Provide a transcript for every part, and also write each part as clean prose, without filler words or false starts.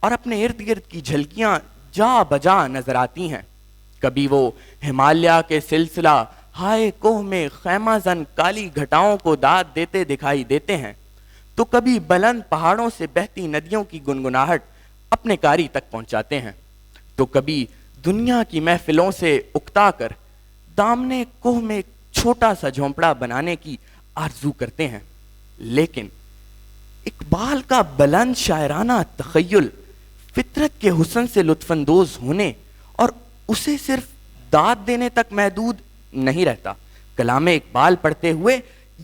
اور اپنے ارد گرد کی جھلکیاں جا بجا نظر آتی ہیں۔ کبھی وہ ہمالیہ کے سلسلہ ہائے کوہ میں خیمہ زن کالی گھٹاؤں کو داد دیتے دکھائی دیتے ہیں، تو کبھی بلند پہاڑوں سے بہتی ندیوں کی گنگناہٹ اپنے کاری تک پہنچاتے ہیں، تو کبھی دنیا کی محفلوں سے اکتا کر دامنے کوہ میں ایک چھوٹا سا جھونپڑا بنانے کی آرزو کرتے ہیں۔ لیکن اقبال کا بلند شاعرانہ تخیل فطرت کے حسن سے لطف اندوز ہونے اور اسے صرف داد دینے تک محدود نہیں رہتا۔ کلام اقبال پڑھتے ہوئے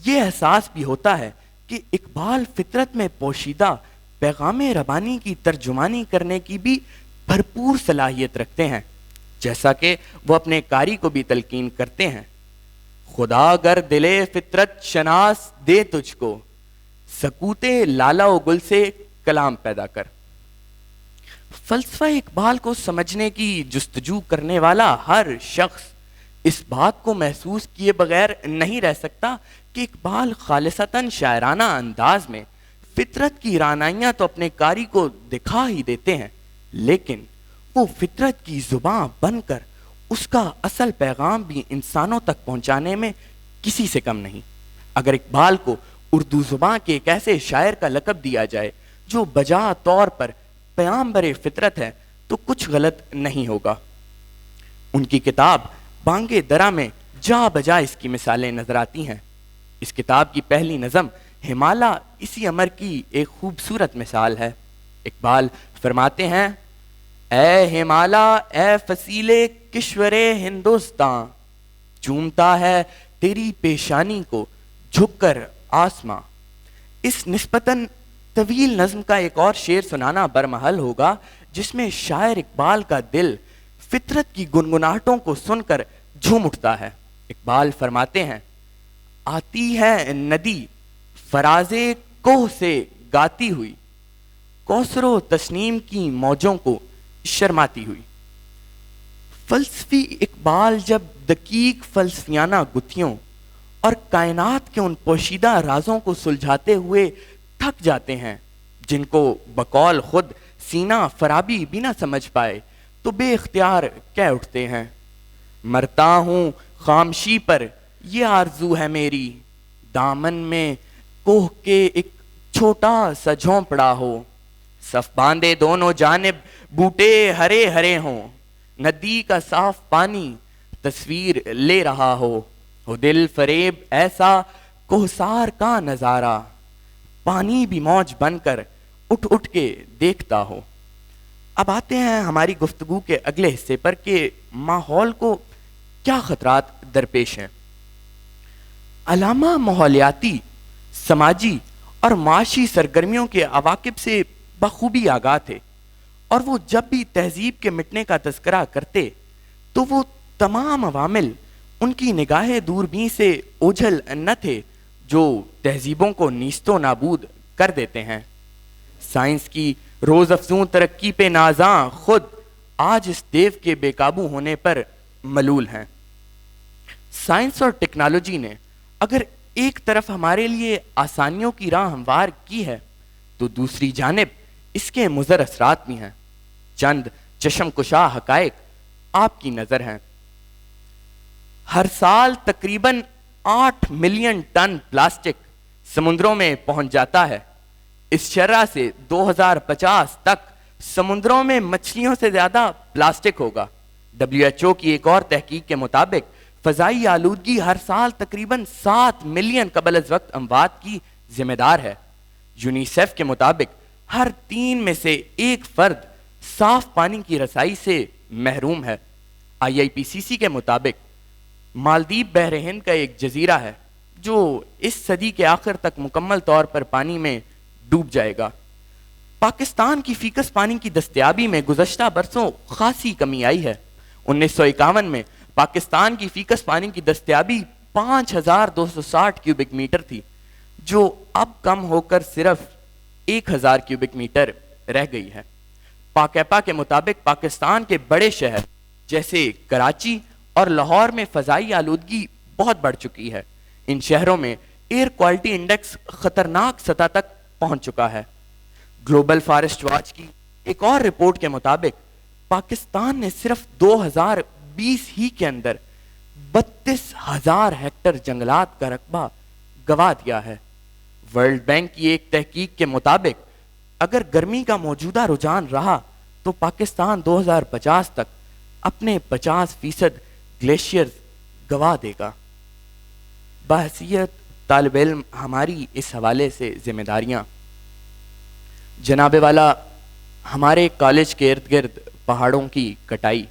یہ احساس بھی ہوتا ہے کہ اقبال فطرت میں پوشیدہ پیغام ربانی کی ترجمانی کرنے کی بھی بھرپور صلاحیت رکھتے ہیں، جیسا کہ وہ اپنے قاری کو بھی تلقین کرتے ہیں: خدا گر دلے فطرت شناس دے تجھ کو، سکوتے لالا و گل سے کلام پیدا کر۔ فلسفہ اقبال کو سمجھنے کی جستجو کرنے والا ہر شخص اس بات کو محسوس کیے بغیر نہیں رہ سکتا کہ اقبال خالصتاً شاعرانہ انداز میں فطرت کی رعنائیاں تو اپنے قاری کو دکھا ہی دیتے ہیں، لیکن وہ فطرت کی زبان بن کر اس کا اصل پیغام بھی انسانوں تک پہنچانے میں کسی سے کم نہیں۔ اگر اقبال کو اردو زبان کے ایک ایسے شاعر کا لقب دیا جائے جو بجا طور پر پیغامبر فطرت ہے تو کچھ غلط نہیں ہوگا۔ ان کی کتاب بانگے درا میں جا بجا اس کی مثالیں نظر آتی ہیں۔ اس کتاب کی پہلی نظم ہمالا اسی امر کی ایک خوبصورت مثال ہے۔ اقبال فرماتے ہیں: اے ہمالا اے فصیلے کشور ہندوستان، چومتا ہے تیری پیشانی کو جھک کر آسماں۔ اس نسبتاً طویل نظم کا ایک اور شعر سنانا برمحل ہوگا جس میں شاعر اقبال کا دل فطرت کی گنگناہٹوں کو سن کر جھوم اٹھتا ہے۔ اقبال فرماتے ہیں: آتی ہے ندی فراز کوہ سے گاتی ہوئی، کوثر و تسنیم کی موجوں کو شرماتی ہوئی۔ فلسفی اقبال جب دقیق فلسفیانہ گتھیوں اور کائنات کے ان پوشیدہ رازوں کو سلجھاتے ہوئے تھک جاتے ہیں جن کو بقول خود سینہ فرابی بھی نہ سمجھ پائے، تو بے اختیار کہہ اٹھتے ہیں: مرتا ہوں خامشی پر یہ آرزو ہے میری، دامن میں کوہ کے ایک چھوٹا سا جھونپڑا ہو، صف باندھے دونوں جانب بوٹے ہرے ہرے ہوں، ندی کا صاف پانی تصویر لے رہا ہو دل فریب ایسا کوہسار کا نظارہ، پانی بھی موج بن کر اٹھ اٹھ کے دیکھتا ہو۔ اب آتے ہیں ہماری گفتگو کے اگلے حصے پر کہ ماحول کو کیا خطرات درپیش ہیں۔ علامہ ماحولیاتی، سماجی اور معاشی سرگرمیوں کے عواقب سے بخوبی آگاہ تھے، اور وہ جب بھی تہذیب کے مٹنے کا تذکرہ کرتے تو وہ تمام عوامل ان کی نگاہ دوربین سے اوجھل نہ تھے جو تہذیبوں کو نیست و نابود کر دیتے ہیں۔ سائنس کی روز افزوں ترقی پہ نازاں خود آج اس دیو کے بے قابو ہونے پر ملول ہیں۔ سائنس اور ٹیکنالوجی نے اگر ایک طرف ہمارے لیے آسانیوں کی راہ ہموار کی ہے تو دوسری جانب اس کے مضر اثرات بھی ہیں۔ چند چشم کشا حقائق آپ کی نظر ہیں۔ ہر سال تقریباً 8 ملین ٹن پلاسٹک سمندروں میں پہنچ جاتا ہے۔ اس شرح سے 2050 تک سمندروں میں مچھلیوں سے زیادہ پلاسٹک ہوگا۔ WHO کی ایک اور تحقیق کے مطابق فضائی آلودگی ہر سال تقریباً 7 ملین قبل از وقت اموات کی ذمہ دار ہے۔ یونیسیف کے مطابق ہر 3 میں سے 1 فرد صاف پانی کی رسائی سے محروم ہے۔ IIPCC کے مطابق مالدیپ بحر ہند کا ایک جزیرہ ہے جو اس صدی کے آخر تک مکمل طور پر پانی میں ڈوب جائے گا۔ پاکستان کی فیکس پانی کی دستیابی میں گزشتہ برسوں خاصی کمی آئی ہے۔ 1951 میں پاکستان کی فیکس پانی کی دستیابی 5260 کیوبک میٹر تھی، جو اب کم ہو کر صرف 1000 کیوبک میٹر رہ گئی ہے۔ پاکیپا کے مطابق پاکستان کے بڑے شہر جیسے کراچی اور لاہور میں فضائی آلودگی بہت بڑھ چکی ہے۔ ان شہروں میں ایئر کوالٹی انڈیکس خطرناک سطح تک پہنچ چکا ہے۔ گلوبل فارسٹ واچ کی ایک اور رپورٹ کے مطابق پاکستان نے صرف 2020 ہی کے اندر 32,000 ہیکٹر جنگلات کا رقبہ گوا دیا ہے۔ ورلڈ بینک کی ایک تحقیق کے مطابق اگر گرمی کا موجودہ رجحان رہا تو پاکستان 2050 تک اپنے 50% گلیشیئرز گوا دے گا۔ بحیثیت طالب علم ہماری اس حوالے سے ذمہ داریاں، جناب والا، ہمارے کالج کے ارد گرد پہاڑوں کی کٹائی،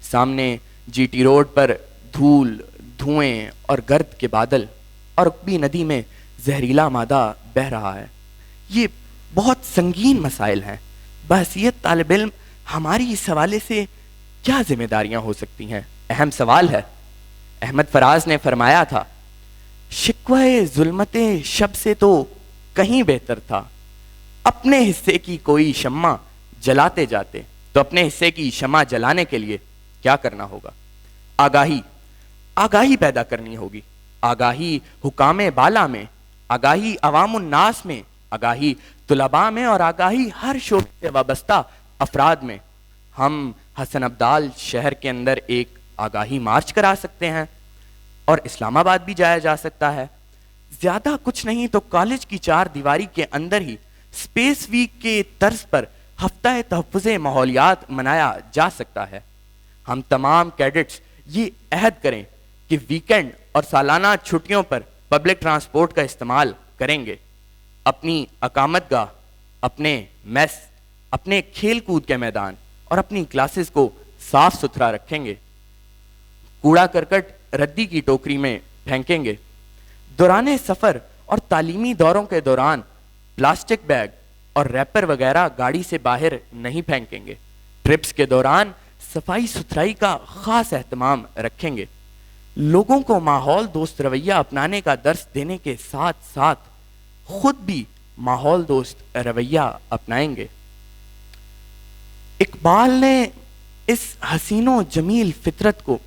سامنے جی ٹی روڈ پر دھول، دھوئیں اور گرد کے بادل، اور رقبی ندی میں زہریلا مادہ بہہ رہا ہے، یہ بہت سنگین مسائل ہیں۔ بحیثیت طالب علم ہماری اس حوالے سے کیا ذمہ داریاں ہو سکتی ہیں؟ اہم سوال ہے۔ احمد فراز نے فرمایا تھا، شکوہ ظلمت شب سے تو کہیں بہتر تھا، اپنے حصے کی کوئی شمع جلاتے جاتے، تو اپنے حصے کی شمع جلانے کے لیے کیا کرنا ہوگا؟ آگاہی پیدا کرنی ہوگی، آگاہی حکام بالا میں، آگاہی عوام الناس میں، آگاہی طلباء میں، اور آگاہی ہر شعبے سے وابستہ افراد میں۔ ہم حسن ابدال شہر کے اندر ایک آگاہی مارچ کرا سکتے ہیں، اور اسلام آباد بھی جایا جا سکتا ہے۔ زیادہ کچھ نہیں تو کالج کی 4 دیواری کے اندر ہی اسپیس ویک کے طرز پر ہفتہ تحفظ ماحولیات منایا جا سکتا ہے۔ ہم تمام کیڈٹس یہ عہد کریں کہ ویکینڈ اور سالانہ چھٹیوں پر پبلک ٹرانسپورٹ کا استعمال کریں گے، اپنی اقامت گاہ، اپنے میس، اپنے کھیل کود کے میدان اور اپنی کلاسز کو صاف ستھرا رکھیں گے، کوڑا کرکٹ ردی کی ٹوکری میں پھینکیں گے، دوران سفر اور تعلیمی دوروں کے دوران پلاسٹک بیگ اور ریپر وغیرہ گاڑی سے باہر نہیں پھینکیں گے، ٹرپس کے دوران صفائی ستھرائی کا خاص اہتمام رکھیں گے، لوگوں کو ماحول دوست رویہ اپنانے کا درس دینے کے ساتھ ساتھ خود بھی ماحول دوست رویہ اپنائیں گے۔ اقبال نے اس حسین و جمیل فطرت کو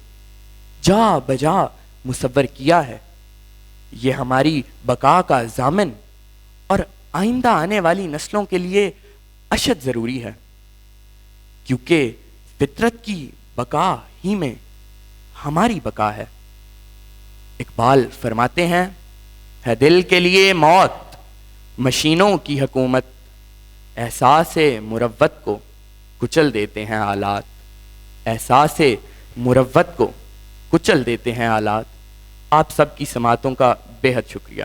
جا بجا مصور کیا ہے، یہ ہماری بقا کا ضامن اور آئندہ آنے والی نسلوں کے لیے اشد ضروری ہے، کیونکہ فطرت کی بقا ہی میں ہماری بقا ہے۔ اقبال فرماتے ہیں، ہے دل کے لیے موت مشینوں کی حکومت، احساس مروت کو کچل دیتے ہیں آلات، احساس مروت کو کچل دیتے ہیں آلات۔ آپ سب کی سماعتوں کا بے حد شکریہ۔